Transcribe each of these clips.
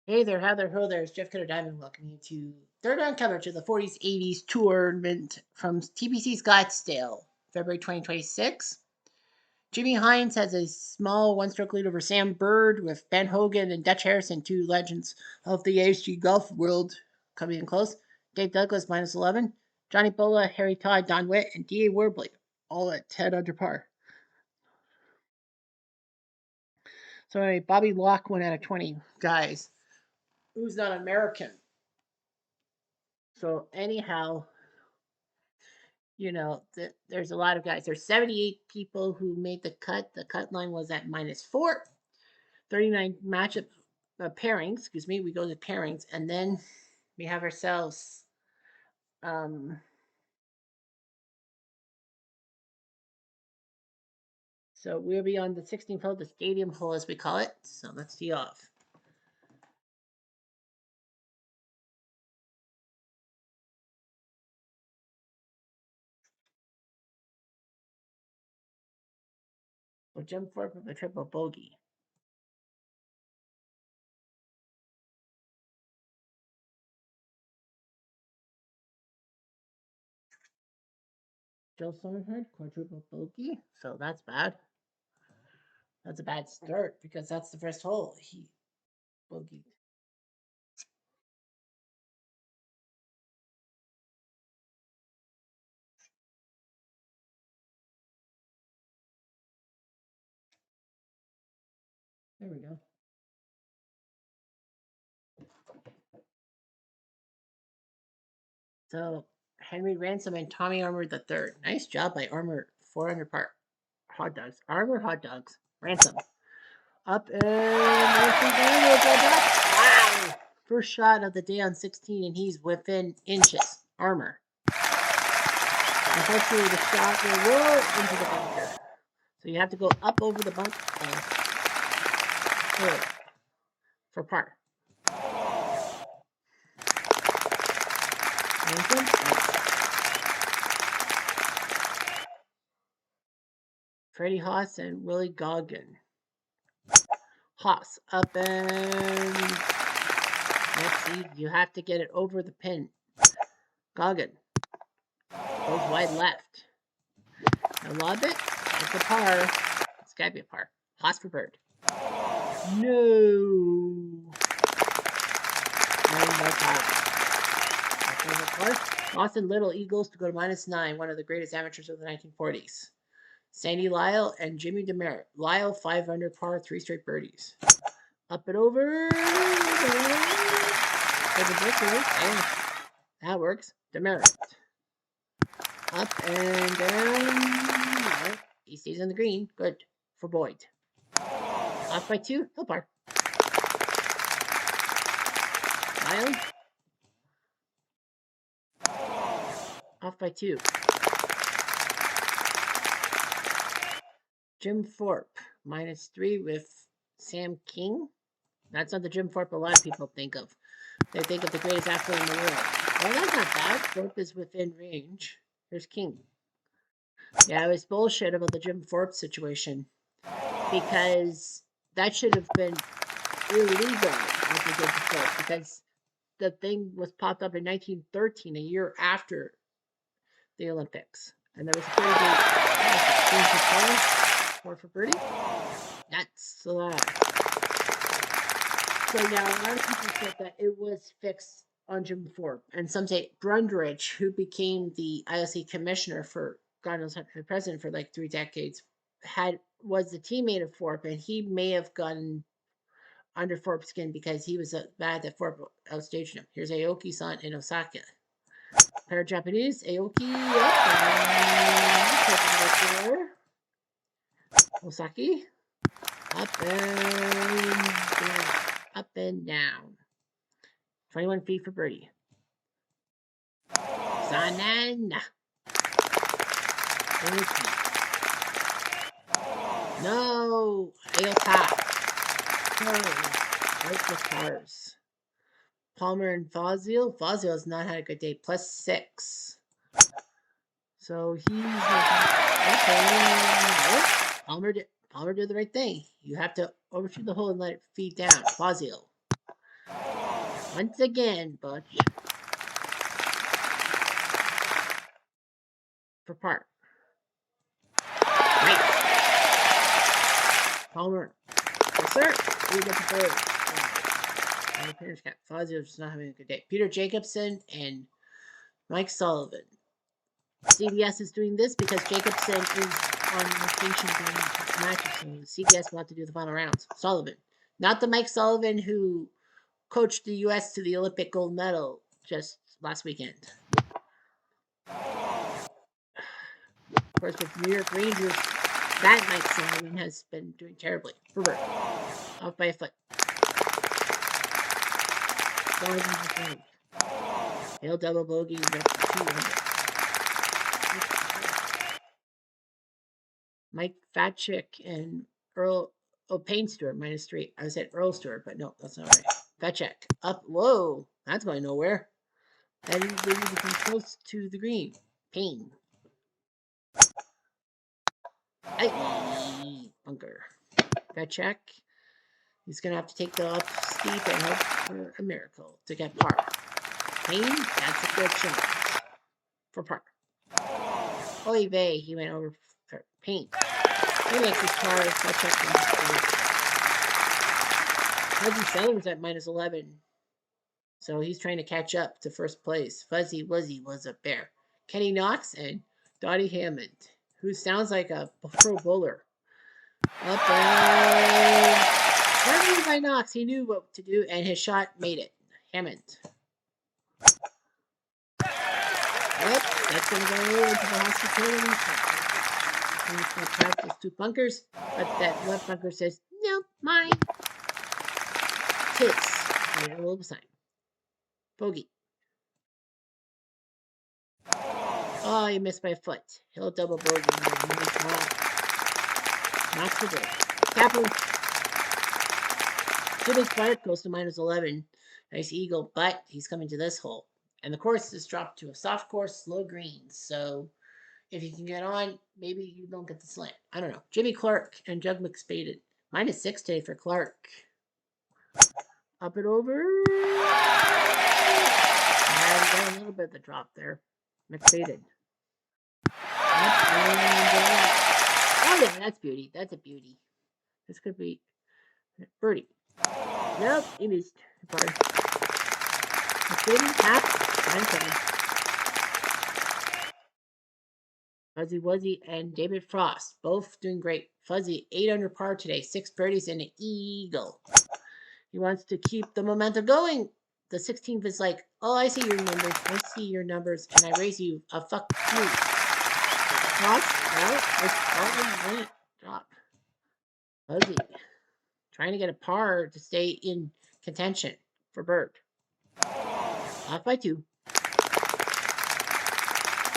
Hey there, how there, ho there. It's Jeff Cutter Diamond welcoming you to third round coverage of the 40s 80s tournament from TPC Scottsdale, February 2026. Jimmy Hines has a small one stroke lead over Sam Bird with Ben Hogan and Dutch Harrison, two legends of the ASG Golf world, coming in close. Dave Douglas minus 11. Johnny Bola, Harry Todd, Don Witt, and D.A. Werbley all at 10 under par. So anyway, Bobby Locke 1 out of 20 guys. Who's not American? So anyhow, there's a lot of guys. There's 78 people who made the cut. The cut line was at -4. 39 matchup pairings. Excuse me. We go to pairings, and then we have ourselves. So we'll be on the 16th hole, the stadium hole as we call it. So let's tee off. We'll jump forward with a triple bogey. Joe Thornhurst, quadruple bogey. So that's bad. That's a bad start because that's the first hole. He bogeyed. There we go. So Henry Ransom and Tommy Armour the third. Nice job by Armour. 400 par. Hot dogs. Armour hot dogs. Ransom. Up and wow. First shot of the day on 16, and he's within inches. Armour. Unfortunately, the shot will roll into the bunker. So you have to go up over the bunker for par. Ransom. Freddie Haas and Willie Goggin. Haas up and let's see, you have to get it over the pin. Goggin goes wide left. Now lob it. That's a par. It's gotta be a par. Haas for bird. No. Austin Little Eagles to go to -9, one of the greatest amateurs of the 1940s. Sandy Lyle and Jimmy Demerit. Lyle 5 under par, 3 straight birdies. Up and over. That works. Demerit. Up and down. He stays on the green. Good for Boyd. Off by 2. Hill par. Lyle. Off by 2. Jim Thorpe, -3 with Sam King. That's not the Jim Thorpe a lot of people think of. They think of the greatest athlete in the world. Well, that's not bad. Thorpe is within range. There's King. Yeah, it was bullshit about the Jim Thorpe situation because that should have been illegal what they did to Thorpe because the thing was popped up in 1913, a year after the Olympics. And there was a pretty big 4 for birdie. That's a lot. So now a lot of people said that it was fixed on Jim Thorpe. And some say Brundridge, who became the IOC commissioner for God knows the president for like 3 decades, was the teammate of Thorpe, and he may have gotten under Thorpe's skin because he was bad that Thorpe outstaged him. Here's Aoki-san in Osaka. Pair of Japanese, Aoki up. Osaki. Up and down. 21 feet for birdie. Sanan. No. Ayota. Right for cars. Palmer and Fazio. Fazio has not had a good day. +6. So he's okay. Palmer did the right thing. You have to overshoot the hole and let it feed down. Fazio. Once again, Butch. For par. Right. Palmer. Yes, sir. We get the third. My parents got Fazio just not having a good day. Peter Jacobson and Mike Sullivan. CBS is doing this because Jacobson is on vacation during the matches, so CBS will have to do the final rounds. Sullivan. Not the Mike Sullivan who coached the U.S. to the Olympic gold medal just last weekend. Of course, with New York Rangers, that Mike Sullivan has been doing terribly. Herbert. Off by a foot. Hill double bogey up to 200. Mike Fatchick and Earl Payne Stewart -3. I said Earl Stewart, but no, that's not right. Fatchick up. Whoa, that's going nowhere. That didn't even come close to the green. Payne. Aye, bunker. Fatchick. He's going to have to take the up steep and hope for a miracle to get par. Payne, that's a good shot for par. Oy vey, he went over for Payne. He makes his par. Fatchick. Fuzzy Sellers at -11. So he's trying to catch up to first place. Fuzzy Wuzzy was up there. Kenny Knox and Dottie Hammond, who sounds like a pro bowler. Up and partly by Knox, he knew what to do, and his shot made it. Hammond. Yep, that's going to go into the hospitality. He's going to practice 2 bunkers, but that left bunker says, no, mine. Hits. And a little sign. Bogey. Oh, you missed by a foot. He'll double bogey. Knox the ball. Kaplan. Jimmy Clark goes to -11. Nice eagle, but he's coming to this hole. And the course is dropped to a soft course, slow greens. So if you can get on, maybe you don't get the slant. I don't know. Jimmy Clark and Jug McSpaded. -6 today for Clark. Up and over. Yeah, we got a little bit of the drop there. McSpaded. Oh yeah, that's beauty. That's a beauty. This could be birdie. Nope, he missed. Sorry. McSpaded, half. 9-7. Fuzzy Wuzzy and David Frost, both doing great. Fuzzy, 8 under par today, 6 birdies and an eagle. He wants to keep the momentum going. The 16th is like, oh, I see your numbers. I see your numbers, and I raise you a fuck you. Frost, well, it's all in the drop. Fuzzy, trying to get a par to stay in contention for Bird. Off by 2.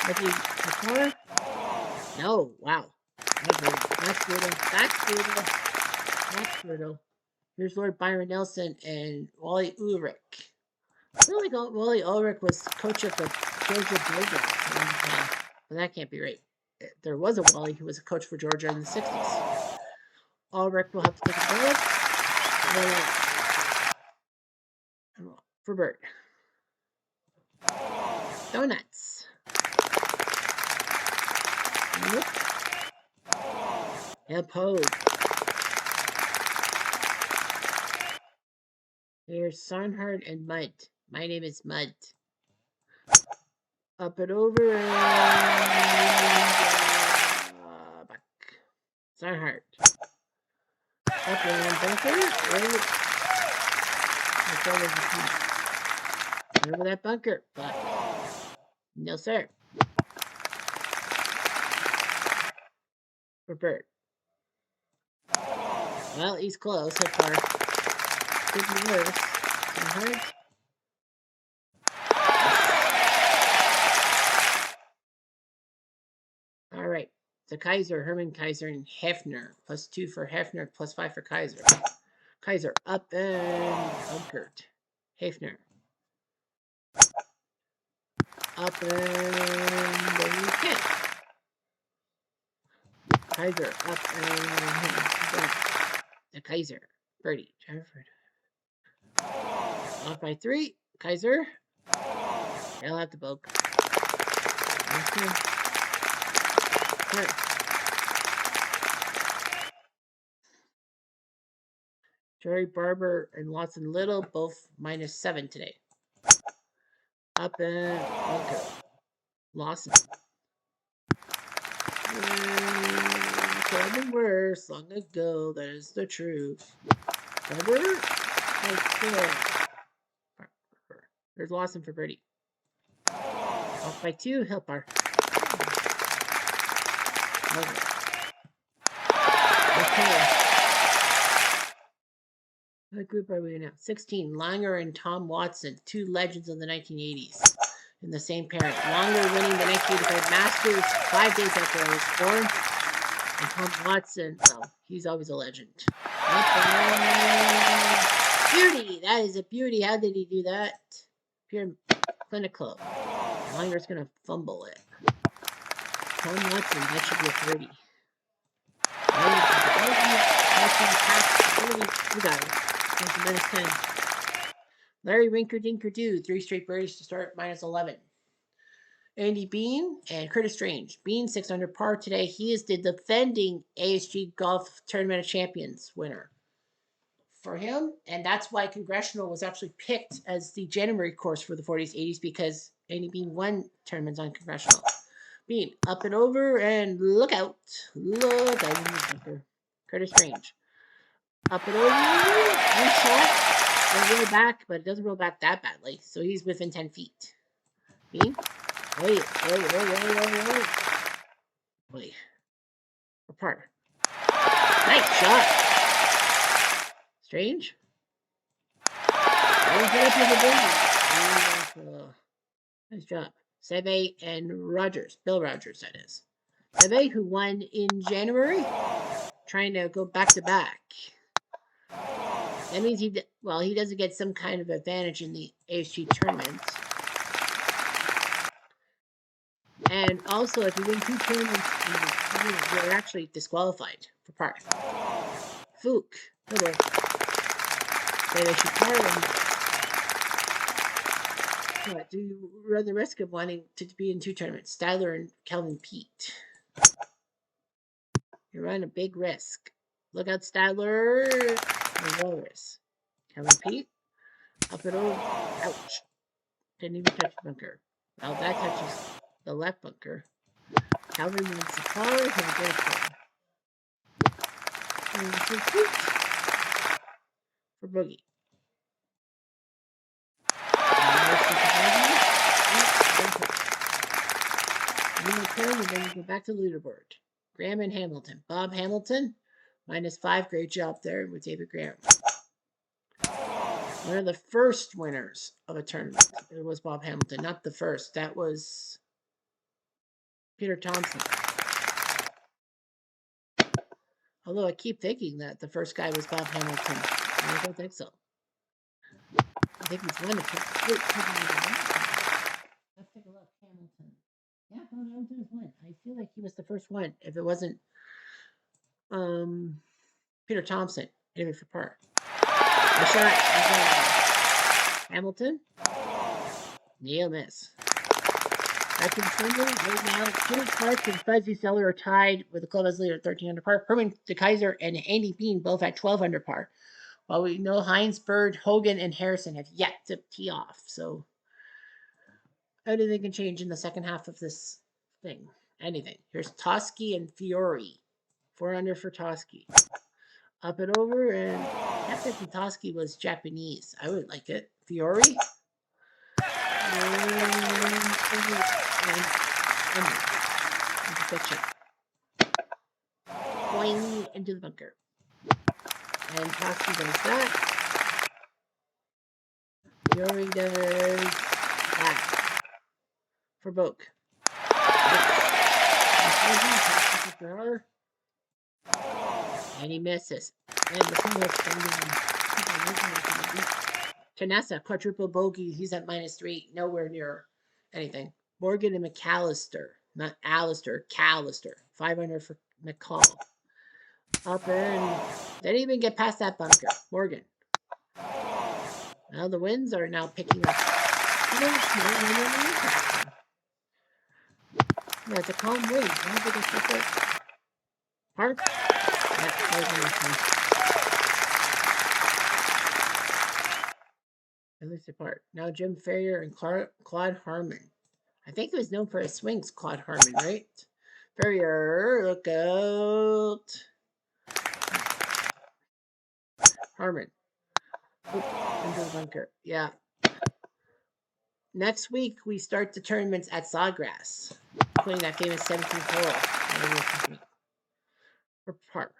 Fuzzy, the par. No, wow. That's brutal. That's brutal. That's brutal. Here's Lord Byron Nelson and Wally Ulrich. I feel like Wally Ulrich was coach of the Georgia Bulldogs, but that can't be right. There was a Wally who was a coach for Georgia in the 60s. Ulrich will have to take a bullet. For Bert. Donuts. Nope. And pose. Here's Sarnhard and Mud. My name is Mud. Up and over and back. Sarnhard. Up and bunker. Over that bunker. But no, sir. For Bert. Well, he's close so far. Could be worse. Sarnhard. All right. So Kaiser, Herman Kaiser, and Hefner. +2 for Hefner, +5 for Kaiser. Kaiser up and bunkered. Hefner. Up and okay. Kaiser up and the Kaiser. Birdie. Off by 3. Kaiser. They'll have the book. Okay. Jerry Barber and Watson Little both -7 today. Up and bunker. Lawson. Could have been worse long ago. That is the truth. Barber. There's Lawson for birdie. Off by 2. Hilpar. Okay. What group are we in now? 16. Langer and Tom Watson, 2 legends of the 1980s in the same pairing. Langer winning the 1985 Masters 5 days after I was born. And Tom Watson, well, he's always a legend. Beauty! That is a beauty. How did he do that? Pure clinical. Langer's going to fumble it. Tom Watson, that should be a 30. We got it. -10. Larry Rinker Dinker Do, 3 straight birdies to start, -11. Andy Bean and Curtis Strange. Bean 6 under par today. He is the defending ASG Golf Tournament of Champions winner for him, and that's why Congressional was actually picked as the January course for the 40s, 80s, because Andy Bean won tournaments on Congressional. Bean up and over, and look out. Look out in the bunker. Curtis Strange. Up and over, one shot, and roll back, but it doesn't roll back that badly, so he's within 10 feet. Bean? Wait. Apart. Nice shot. Strange. Nice job. Seve and Rogers. Bill Rogers, that is. Seve, who won in January, trying to go back to back. That means he doesn't get some kind of advantage in the ASG tournament. And also, if you win 2 tournaments, you're actually disqualified for par. Fook. Good work. But if you par them, do you run the risk of wanting to be in 2 tournaments? Styler and Calvin Pete. You run a big risk. Look out, Styler. And Walrus. Calvin Pete. Up and over. Ouch. Didn't even touch the bunker. Well, that touches the left bunker. Calvin wins the par. He'll get a for boogie. And then you go back to leaderboard. Graham and Hamilton. Bob Hamilton, -5. Great job there with David Graham. One of the first winners of a tournament. It was Bob Hamilton. Not the first. That was Peter Thompson. Although I keep thinking that the first guy was Bob Hamilton. I don't think so. I think he's won it. Let's take a look. Hamilton. Yeah, Bob Hamilton has won. I feel like he was the first one. If it wasn't Peter Thompson, anyway, for par. A shot. Hamilton. Neil miss. Back in single right now. Jimmy Clark and Fuzzy Zeller are tied with the clubhouse leader at 13 under par. Herman DeKaiser and Andy Bean both at 12 under par. While we know Hines, Bird, Hogan, and Harrison have yet to tee off. So anything can change in the second half of this thing. Anything. Here's Toski and Fiore. 4 under for Toski. Up and over, and Captain Toski was Japanese. I would like it. Fiore. Going into the bunker. And Toski does that. Fiore does that. For Boke. And he misses. And the Canessa, quadruple bogey. He's at -3. Nowhere near anything. Morgan and McAllister. Not Allister. Callister. 5 under for McCall. Up and didn't even get past that bunker. Morgan. Now the winds are now picking up. Yeah, it's a calm wind. Why did it fuck up? Park? Yeah, at least apart. Now Jim Ferrier and Claude Harmon. I think he was known for his swings, Claude Harmon, right? Ferrier, look out. Harmon. Oop, into the bunker. Yeah. Next week, we start the tournaments at Sawgrass, including that famous 17th hole. For par.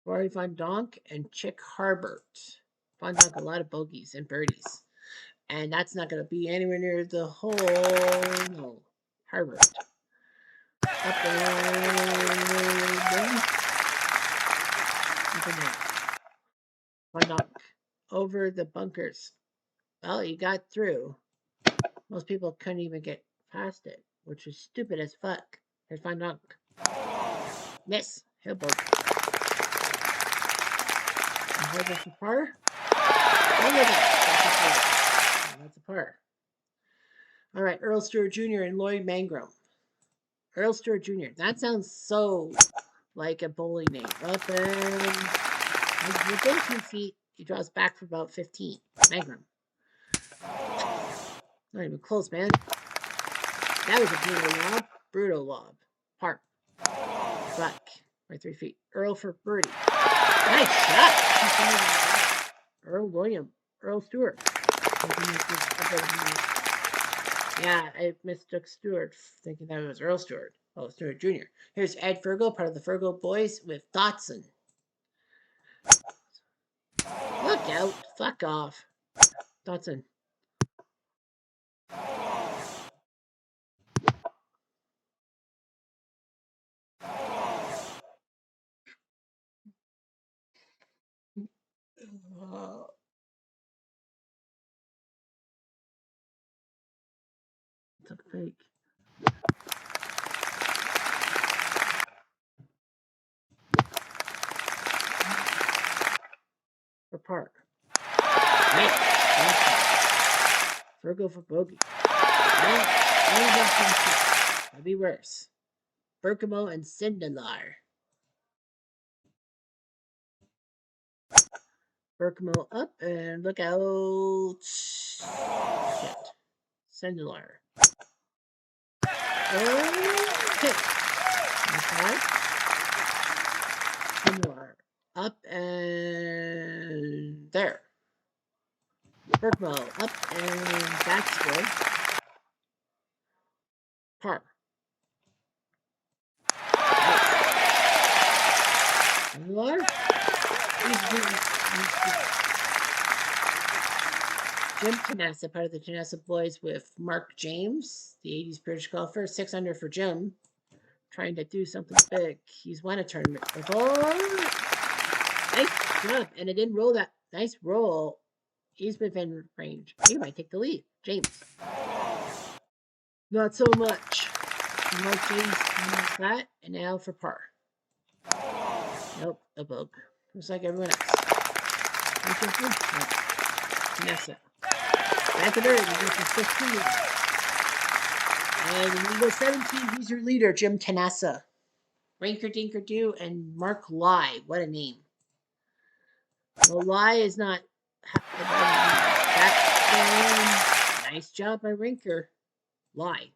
Rory Van Donk and Chick Harbert. Van Donk, a lot of bogeys and birdies. And that's not going to be anywhere near the hole. No. Harbert. Up and Van Donk. Over the bunkers. Well, he got through. Most people couldn't even get past it, which was stupid as fuck. Here's Van Donk. Miss. He'll boat. That's a par. That's a par. All right, Earl Stewart Jr. and Lloyd Mangrum. Earl Stewart Jr. That sounds so like a bowling name. Up and within 2 feet, he draws back for about 15. Mangrum. Not even close, man. That was a brutal lob. Brutal lob. Par. Back by 3 feet. Earl for birdie. Nice shot. Earl Stewart. Yeah, I mistook Stewart, thinking that it was Earl Stewart. Oh, Stewart Jr. Here's Ed Fergal, part of the Fergal boys, with Dotson. Look out. Fuck off. Dotson. It's a fake. For par. Nice. Fergal for bogey. That'd be worse. Bergamo and Sindelar. Bergamo up and look out. Shit. Sindelar. Okay. Sindelar. Up and there. Bergamo up and that's good. Par. Sindelar. Jim Tanassa, part of the Tanassa boys with Mark James, the 80s British golfer. 6 under for Jim. Trying to do something big. He's won a tournament before. Nice job. And it didn't roll that. Nice roll. He's within range. He might take the lead. James. Not so much. Mark James wins that. And now for par. Nope, a bug. Looks like everyone else. Tanassa. Back to third, he goes to 15. And when we go 17, he's your leader, Jim Tanassa. Rinker Dinker Do and Mark Lai. What a name. Well, Lai is not. Nice job by Rinker. Lai.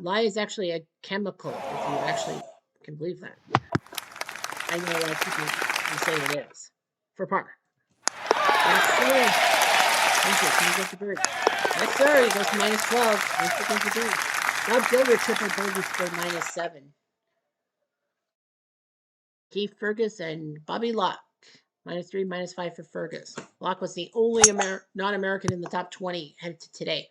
Lai is actually a chemical, if you actually can believe that. I know a lot of people will say it is. For par. Yes, sir. Thank you. Can you get the bird? Yes, sir. He goes to -12. Thanks for getting the bird. Bob Gilder triple bogey for -7. Keith Fergus and Bobby Locke. -3, -5 for Fergus. Locke was the only non-American in the top 20 headed to today.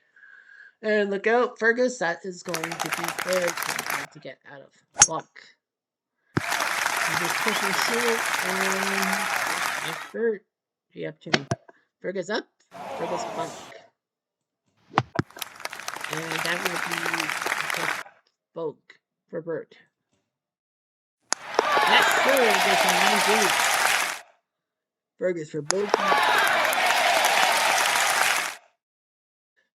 And look out, Fergus. That is going to be very hard to get out of. Locke. Just pushing short and bird. Up to Fergus up, Fergus bunk. And that will be Bogue for Bert. Yes, sir. There's some 9 groups. Burgers for Bogue.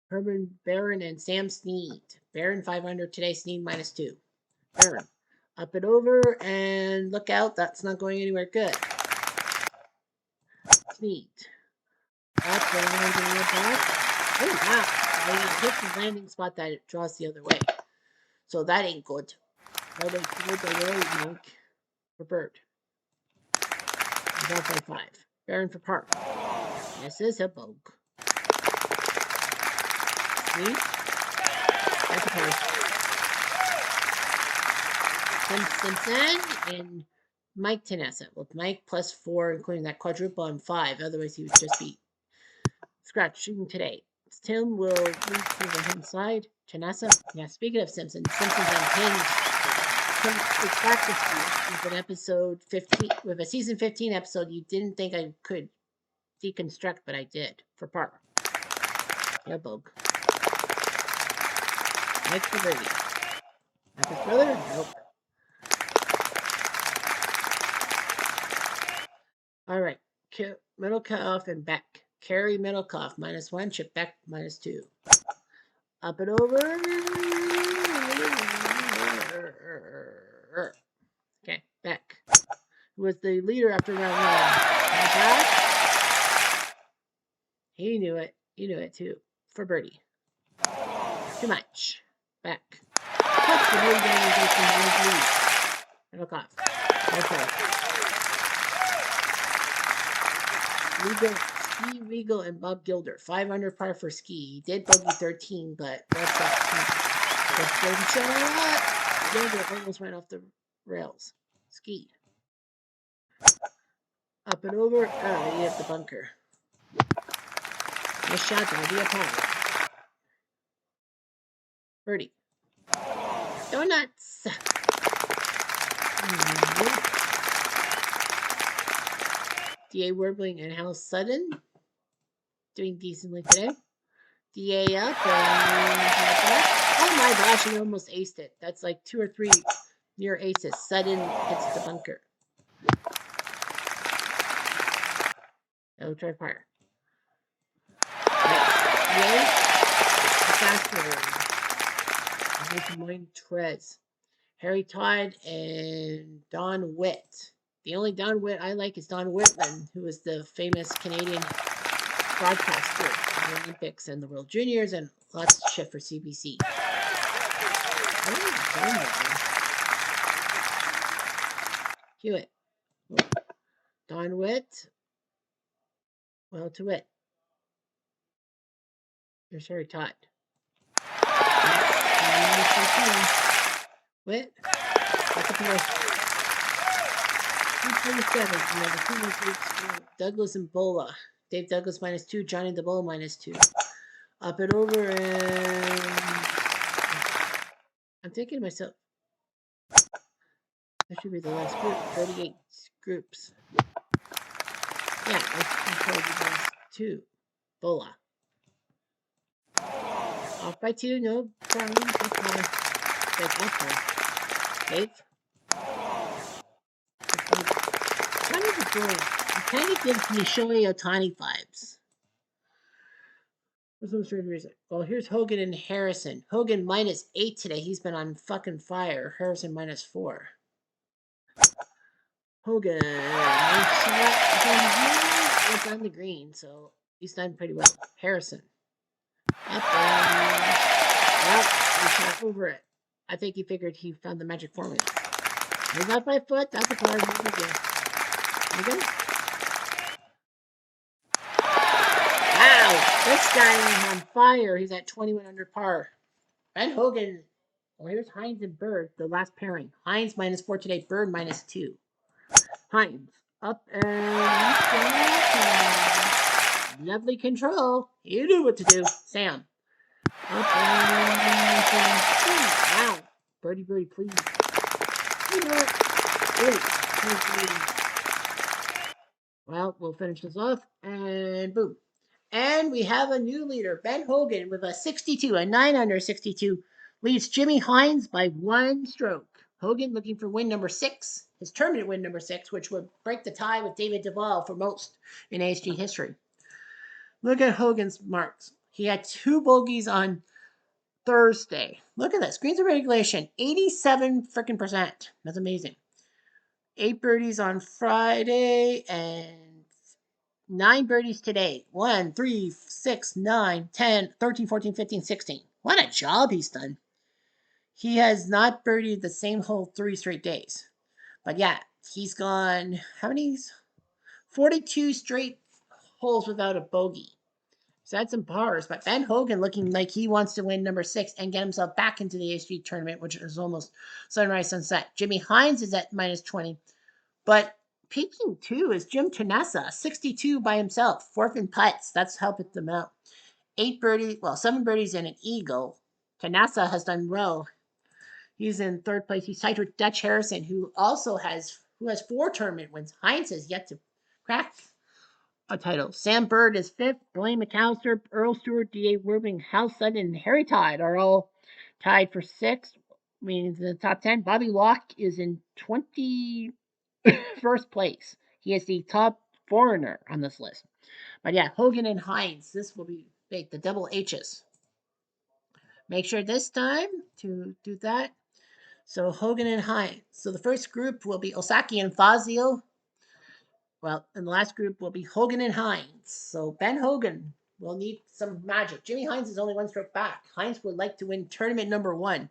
Herman Barron and Sam Sneed. Barron 500 today. Sneed -2. Barron. Up and over and look out. That's not going anywhere good. Sneed. Up and back. Oh, wow. When you hit the landing spot, that it draws the other way. So that ain't good. That ain't good. I really make for Bird. He's off by 5. Barron for par. This is a Bogue. Sneed. That's a par. Simpson and Mike Tenessa with Mike +4, including that quadruple on 5. Otherwise, he would just be scratching today. Tim will move to the inside. Tenessa. Yeah, speaking of Simpsons unhinged. It's back this week with an episode 15, with a season 15 episode you didn't think I could deconstruct, but I did for par. Yeah, Bogue. Mike for birdie. Not his brother? Nope. All right. Middlecoff and Beck. Carry Middlecoff -1. Chip Beck -2. Up and over. Okay, Beck. Who was the leader after round 1. He knew it. He knew it too. For birdie. Too much. Beck. Puts the birdie down and goes to Middlecoff. Okay. Ski, Regal, and Bob Gilder. 500 par for Ski. He did bogey 13, but what's that? Gilder almost went off the rails. Ski. Up and over. Oh, he hit the bunker. Nice shot. That'll be a par. Birdie. Donuts. D.A. Warbling and Hal Sutton doing decently today. D.A. up and oh my gosh, he almost aced it. That's like 2 or 3 near aces. Sutton hits the bunker. Oh, try fire. Right. Faster. I think mine treads. Harry Todd and Don Witt. The only Don Witt I like is Don Whitman, who is the famous Canadian broadcaster of the Olympics and the World Juniors and lots of shit for CBC. Hewitt. Don Witt. Well, to wit. There's Harry Todd. Witt. That's a pair. 247. Douglas and Bola. Dave Douglas -2. Johnny the Bull -2. Up and over, and I'm thinking to myself, that should be the last group. 38 groups. Yeah, I told you guys 2. Bola. Off by 2. No problem. Dave. It kind of gives me Shohei Ohtani vibes. For some strange reason. Well, here's Hogan and Harrison. Hogan -8 today. He's been on fucking fire. Harrison -4. Hogan, nice shot. It's on the green, so he's done pretty well. Harrison. Up and well, he shot over it. I think he figured he found the magic formula. He's not by foot. That's a par. Okay. Wow, this guy is on fire. He's at 21 under par. Ben Hogan. Well, here's Hines and Bird, the last pairing. Hines -4 today. Bird -2. Hines up and lovely control. You knew what to do, Sam. Up and wow, birdie, please. You know it. Well, we'll finish this off, and boom. And we have a new leader, Ben Hogan, with a 62, a 9 under 62. leads Jimmy Hines by 1 stroke. Hogan looking for win number 6, his tournament win number 6, which would break the tie with David Duval for most in ASG history. Look at Hogan's marks. He had 2 bogeys on Thursday. Look at this. Greens in regulation, 87 freaking percent. That's amazing. 8 birdies on Friday and 9 birdies today. 1, 3, 6, 9, 10, 13, 14, 15, 16. What a job he's done. He has not birdied the same hole 3 straight days. But yeah, he's gone, how many? 42 straight holes without a bogey. So that's some pars. But Ben Hogan looking like he wants to win number 6 and get himself back into the ASG tournament, which is almost sunrise, sunset. Jimmy Hines is at minus 20. But peaking too is Jim Tanessa, 62 by himself, 4th in putts. That's helping them out. 7 birdies and an eagle. Tanassa has done well. He's in 3rd place. He's tied with Dutch Harrison, who has 4 tournament wins. Hines has yet to crack a title. Sam Bird is 5th. Blaine McAllister, Earl Stewart, D.A. Worthing, Hal Sutton, and Harry Todd are all tied for 6th, meaning in the top 10. Bobby Locke is in 21st place. He is the top foreigner on this list. But yeah, Hogan and Hines, this will be big, the double H's. Make sure this time to do that. So Hogan and Hines. So the first group will be Osaki and Fazio. Well, and the last group will be Hogan and Hines. So Ben Hogan will need some magic. Jimmy Hines is only 1 stroke back. Hines would like to win tournament number 1.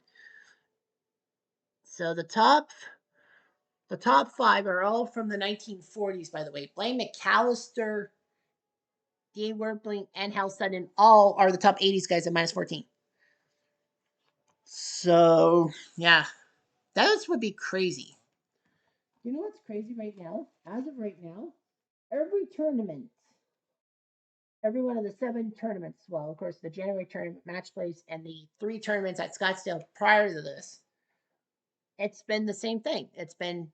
So the top 5 are all from the 1940s, by the way. Blaine McAllister, D. Warbling, and Hal Sutton all are the top 80s guys at minus 14. So, yeah, that would be crazy. You know what's crazy right now? As of right now, every one of the 7 tournaments, well, of course, the January tournament match plays and the 3 tournaments at Scottsdale prior to this, it's been the same thing. It's been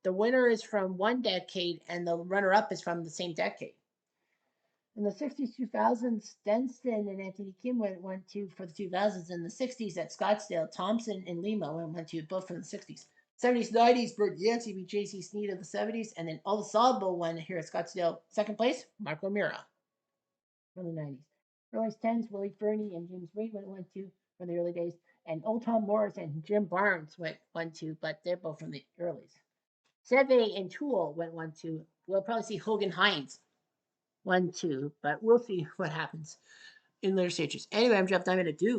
the winner is from one decade and the runner-up is from the same decade. In the 60s, 2000s, Stenson and Anthony Kim went 1-2 for the 2000s. In the 60s at Scottsdale, Thompson and Lima went 1-2, both from the 60s. 70s, 90s, Bert Yancey beat J.C. Sneed of the 70s, and then Olazabal won here at Scottsdale. 2nd place, Marco Mira from the 90s. Early 10s, Willie Fernie and James Reed went 1-2 from the early days, and Old Tom Morris and Jim Barnes went 1-2, but they're both from the earlys. Seve and Toole went 1-2. We'll probably see Hogan Hines 1-2, but we'll see what happens in later stages. Anyway, I'm Jeff Diamond. Adieu.